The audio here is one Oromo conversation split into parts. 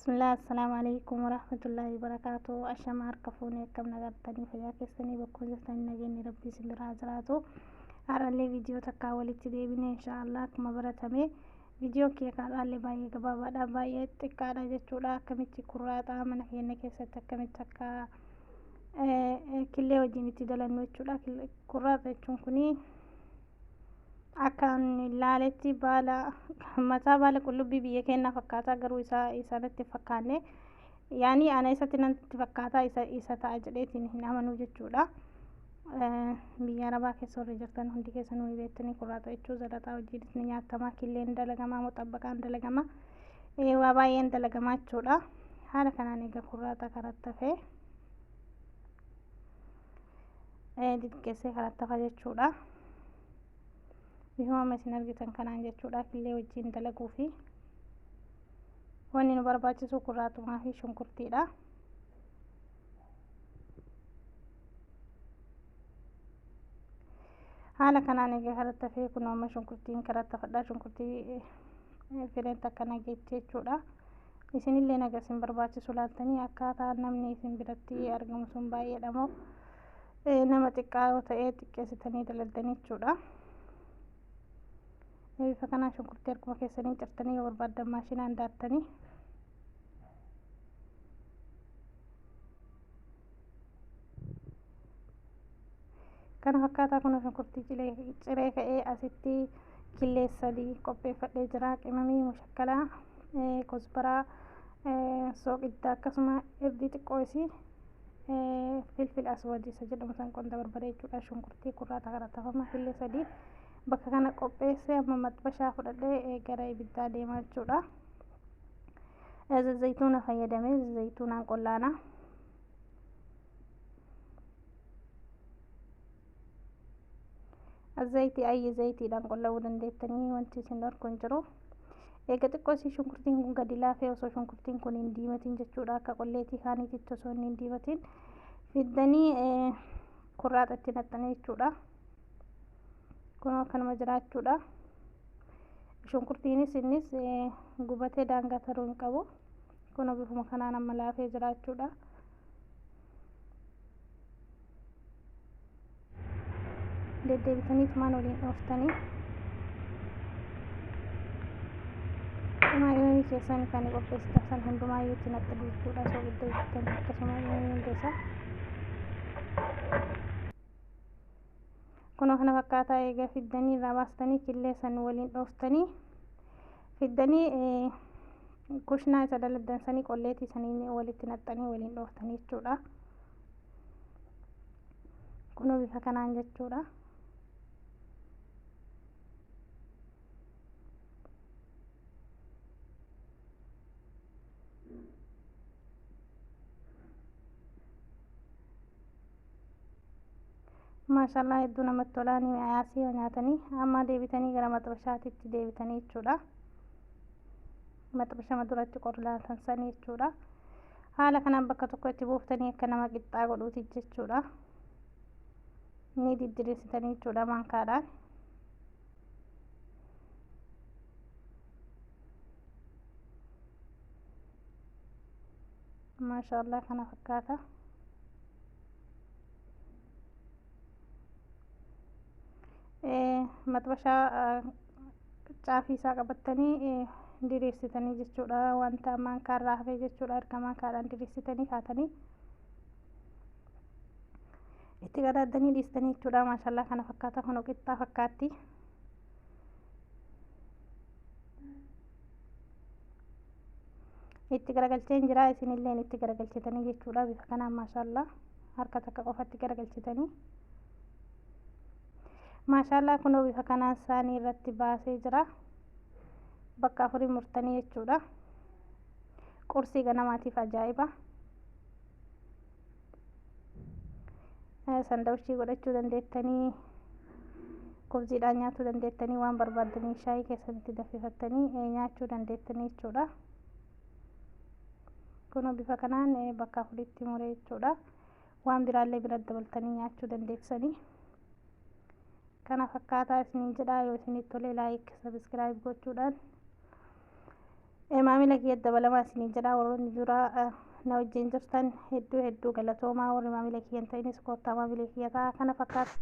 Bismillah, assalamu alaikum warahmatullahi wabarakatuh. Ashama harkafuuni akkam nagartanii fayyaa keessanii bakkoon jirtanii nageenyi rabbii isin biraa jiraatu. Har'allee viidiyoo takkaa walitti deebine inshaallah akkuma baratame viidiyoon kee kaadhaallee baay'ee gabaabaadha, baay'ee xiqqaadha jechuudha. Akkamitti kurraaxaa mana keenya keessatti akkamitti akka killee wajjin itti dalannu jechuudha. Kurraaxa jechuun kuni akkan ilaaletti baala mataa baala qullubbii biyya keenyaa fakkaata, garuu isaanitti fakkaanne yaani ana isatti natti fakkaata isa ta'a jedheetiin hin amanu jechuudha. Biyya arabaa keessa warri jirtan hundi keessanuu ni beektanii kurraaxa jechuun zalaxaa wajjinis ni nyaatama, killeen dalagamaa, muxabbaqaan dalagama, waa baay'een dalagamaa jechuudha. Haala kanaan egaa kurraaxa karatti hafee diqqeessee karatti hafa jechuudha. Bifuma isin argitan kanaan jechuudha, killee wajjin dalaguu fi wanni nu barbaachisu kurraaxumaa fi shunkurtiidha. Haala kanaan egaa karatti hafee kun amma shunkurtiin karatti hafadha. Shunkurtii fireen takka nageetti jechuudha. Isinillee naga isin barbaachisu laaltanii akkaataa namni isin biratti argamu sun baay'eedha moo nama xiqqaa yoo ta'e xiqqeessitanii dalagdanii jechuudha. Bifa kanaan shunkurtii harkuma keessanii cirtanii yoo barbaaddan maashinaan daattanii kana fakkaataa kun shunkurtii ciree ka'ee asitti killee sadii qopheeffadhee jira. Qimamii mushakkalaa, kosbaraa, sooqidda akkasuma irdii xiqqoo isii filfil aswad isa jedhamu san qonda barbaree jechuudha. Shunkurtii kurraaxa karatti hafama killee sadii bakka kana qopheessee amma maxbashaa fudhadhee gara ibiddaa deemaa jechuudha. Zayituuna fayyadamee zayituunaan qollaana. Zayitii ayyi zayitiidhaan qolla'uu dandeettanii wanti isin dhorku hin jiru. Egaa xiqqoo isii shunkurtiin kun gadi laafee osoo shunkurtiin kun hin diimatin jechuudha, akka qolleetii kaaniititti osoo hin diimatin fiddanii kurraaxatti naqxanii jechuudha. Kun akkanuma jiraachuudha. Shunkurtiinis innis gubatee daangaa taruu hin qabu. Kun bifuma kanaan amma laafee jiraachuudha. Deddeebitanii tumaan waliin dhooftanii maayoonii keessanii kan qopheessitan san hundumaayyuu itti naqxanii jechuudha. Soogidda jettan akkasuma hundeessa. Kunoo kana fakkaataa egaa fiddanii irraa baastanii killee san waliin dhooftanii fiddanii kushnaa isa dalagdansanii qolleetii sanii walitti naqxanii waliin dhooftanii jechuudha. Kunoo bifa kanaan jechuudha. Maashaallah hedduu namatti tolaanii mi'aasii nyaatanii amma deebitanii gara maxbashaatitti deebitanii jechuudha. Maxbashama duratti qorlaatan sanii jechuudha. Haala kanaan bakka tokko itti buuftanii akka nama qixxaa godhuuti jechuudha. Ni diddireessitanii jechuudha maankaadhaan. Maashaallah kana fakkaata. Maxbashaa caafii isaa qabattanii diriirsitanii jechuudha. Wanta maankaarraa hafee jechuudha. Erga maankaadhaan diriirsitanii kaatanii itti gadaaddanii dhiistanii jechuudha. Maashaallah kana fakkaata. Kun qixxaa fakkaatti. Itti garagalcheen jira, isinillee itti garagalchitanii jechuudha. Bifa kanaan maashaallah harka takka qofatti garagalchitanii maashaallah kunoo bifa kanaan saanii irratti baasee jira. Bakka afurii murtanii jechuudha. Qursii ganamaatiif ajaa'iba. Sandawishii godhachuu dandeettanii, kubziidhaan nyaachuu dandeettanii, waan barbaaddanii shaayii keessatti danfifattanii nyaachuu dandeettanii jechuudha. Kunoo bifa kanaan bakka afuritti muree jechuudha. Waan biraallee bira dabaltanii nyaachuu dandeessanii. Kana fakkaataa isiniin jedhaa. Yoo isinitti tole laayik, sabiskiraayib gochuudhaan maamila kiyya dabalamaa isinii jira warroonni dura na wajjin jirtan hedduu galatoomaa, warri maamila kiyya hin ta'inis koottaa maamila kiyya ta'a. Kana fakkaata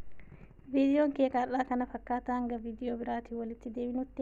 viidiyoon kee kaadhaa kana fakkaata. Hanga viidiyoo biraatiin walitti deebinutti